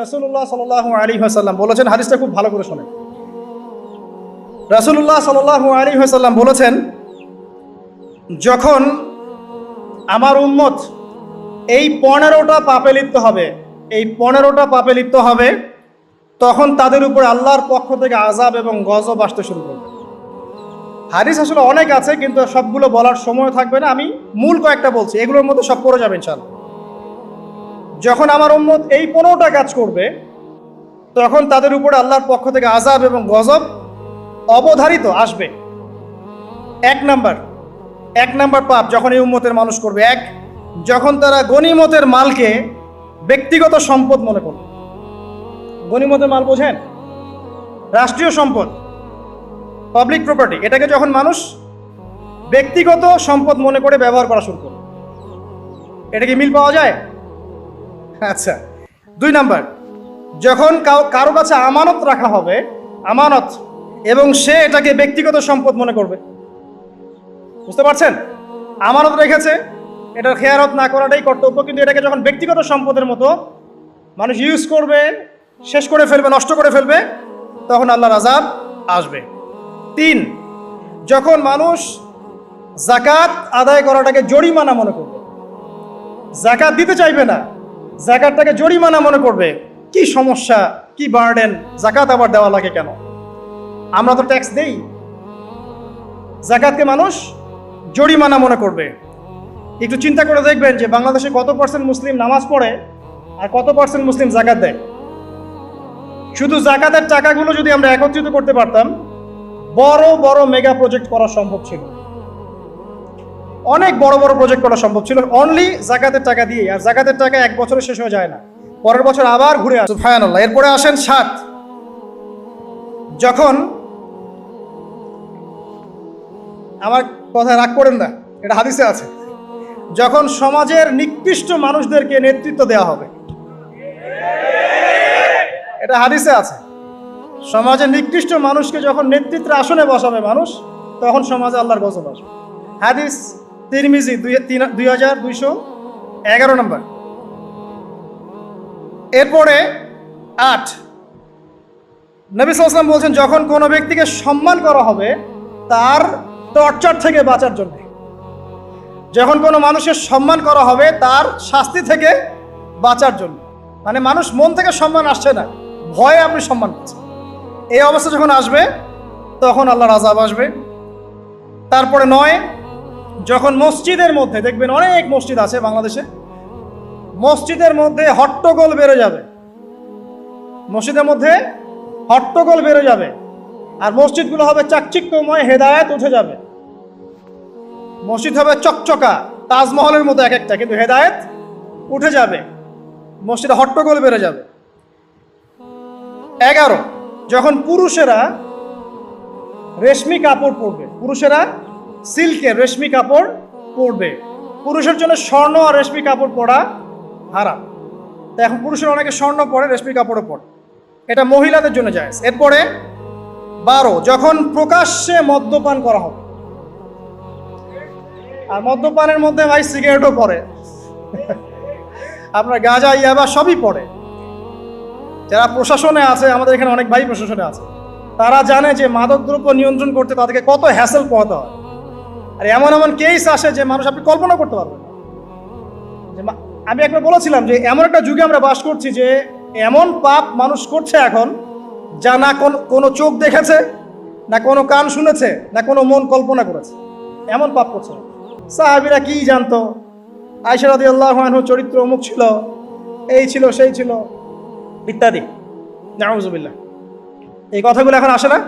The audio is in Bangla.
রাসূলুল্লাহ সাল্লাল্লাহু আলাইহি ওয়াসাল্লাম বলেছেন, হাদিসটা খুব ভালো করে শোনেন। রাসূলুল্লাহ সাল্লাল্লাহু আলাইহি ওয়াসাল্লাম বলেছেন, যখন আমার উম্মত এই 15টা পাপে লিপ্ত হবে, এই 15টা পাপে লিপ্ত হবে, তখন তাদের উপর আল্লাহর পক্ষ থেকে আযাব এবং গজব আসতে শুরু করবে। হাদিস আসলে অনেক আছে, কিন্তু সবগুলো বলার সময় থাকবে না। আমি মূল কয়েকটা বলছি, এগুলোর মধ্যে সব পড়ে যাবে ইনশাআল্লাহ। যখন আমার উম্মত এই 15টা কাজ করবে, তখন তাদের উপরে আল্লাহর পক্ষ থেকে আযাব এবং গজব অবধারিত আসবে। এক নাম্বার পাপ যখন এই উম্মতের মানুষ করবে, যখন তারা গনিমতের মালকে ব্যক্তিগত সম্পদ মনে করবে। গনিমতের মাল বোঝেন? রাষ্ট্রীয় সম্পদ, পাবলিক প্রপার্টি, এটাকে যখন মানুষ ব্যক্তিগত সম্পদ মনে করে ব্যবহার করা শুরু করবে। এটা কি মিল পাওয়া যায়? আচ্ছা। 2 নাম্বার, যখন কারো কাছে আমানত রাখা হবে, আমানত, এবং সে এটাকে ব্যক্তিগত সম্পদ মনে করবে। বুঝতে পারছেন? আমানত রেখেছে, এটার খেয়ানত না করাটাই কর্তব্য, কিন্তু এটাকে যখন ব্যক্তিগত সম্পদের মতো মানুষ ইউজ করবে, শেষ করে ফেলবে, নষ্ট করে ফেলবে, তখন আল্লাহর আযাব আসবে। 3, যখন মানুষ যাকাত আদায় করাটাকে জরিমানা মনে করবে, যাকাত দিতে চাইবে না, যাকাতটাকে জরিমানা মনে করবে। কি সমস্যা, কি বার্ডেন, যাকাত আবার দেওয়া লাগে কেন? আমরা তো ট্যাক্স দেই। যাকাতকে মানুষ জরিমানা মনে করবে। একটু চিন্তা করে দেখবেন যে বাংলাদেশে কত % মুসলিম নামাজ পড়ে আর কত % মুসলিম যাকাত দেয়। শুধু যাকাতের টাকাগুলো যদি আমরা একত্রিত করতে পারতাম, বড় বড় মেগা প্রজেক্ট করা সম্ভব ছিল। অনেক বড় বড় প্রজেক্ট করা সম্ভব ছিল অনলি যাকাতের টাকা দিয়ে। আর যাকাতের টাকা এক বছরে শেষ হয়ে যায় না, পরের বছর আবার ঘুরে আসে। সুবহানাল্লাহ। এরপরে আসেন 7, যখন, আমার কথা রাগ করেন না, এটা হাদিসে আছে, যখন সমাজের নিকৃষ্ট মানুষদেরকে নেতৃত্ব দেওয়া হবে। এটা হাদিসে আছে। সমাজের নিকৃষ্ট মানুষকে যখন নেতৃত্বের আসনে বসাবে মানুষ, তখন সমাজে আল্লাহর গজব আসবে। হাদিস তিরমিজি 2211 নম্বর। এরপরে 8, নবী সাল্লাল্লাহু আলাইহি ওয়াসাল্লাম বলছেন, যখন কোনো ব্যক্তিকে সম্মান করা হবে তার টর্চার থেকে বাঁচার জন্য। যখন কোনো মানুষের সম্মান করা হবে তার শাস্তি থেকে বাঁচার জন্য। মানে মানুষ মন থেকে সম্মান আসছে না, ভয়ে আপনি সম্মান পাচ্ছেন। এই অবস্থা যখন আসবে, তখন আল্লাহর আযাব আসবে। তারপরে 9, যখন মসজিদের মধ্যে, দেখবেন অনেক মসজিদ আছে বাংলাদেশে, মসজিদের মধ্যে হট্টগোল বেড়ে যাবে। মসজিদের মধ্যে হট্টগোল বেড়ে যাবে, আর মসজিদগুলো হবে চাকচিক্যময়, হেদায়েত উঠে যাবে। মসজিদ হবে চকচকা, তাজমহলের মতো এক একটা, কিন্তু হেদায়েত উঠে যাবে। মসজিদে হট্টগোল বেড়ে যাবে। 11, যখন পুরুষেরা রেশমি কাপড় পরবে, পুরুষেরা সিল্কের রেশমি কাপড় পরবে। পুরুষের জন্য স্বর্ণ আর রেশমি কাপড় পরা হারাম। তাই এখন পুরুষের অনেকে স্বর্ণ পরে, রেশমি কাপড়ও পরে, এটা মহিলাদের জন্য জায়েজ। এরপরে 12, যখন প্রকাশ্যে মদ্যপান করা হবে। আর মদ্যপানের মধ্যে ভাই সিগারেটও পড়ে, আপনার গাঁজা, ইয়াবা সবই পড়ে। যারা প্রশাসনে আছে, আমাদের এখানে অনেক ভাই প্রশাসনে আছে, তারা জানে যে মাদকদ্রব্য নিয়ন্ত্রণ করতে তাদেরকে কত হ্যাসেল পোহাতে হয়। আর এমন এমন কেস আসে যে মানুষ আপনি কল্পনা করতে পারবেন না। আমি একবার বলেছিলাম যে এমন একটা যুগে আমরা বাস করছি যে এমন পাপ মানুষ করছে এখন, যা না কোনো চোখ দেখেছে, না কোনো কান শুনেছে, না কোনো মন কল্পনা করেছে। এমন পাপ করছে। সাহাবীরা কি জানতো? আয়েশা রাদিয়াল্লাহু আনহা চরিত্র অমুক ছিল, এই ছিল, সেই ছিল, ইত্যাদি। নাউযুবিল্লাহ। এই কথাগুলো এখন আসে না।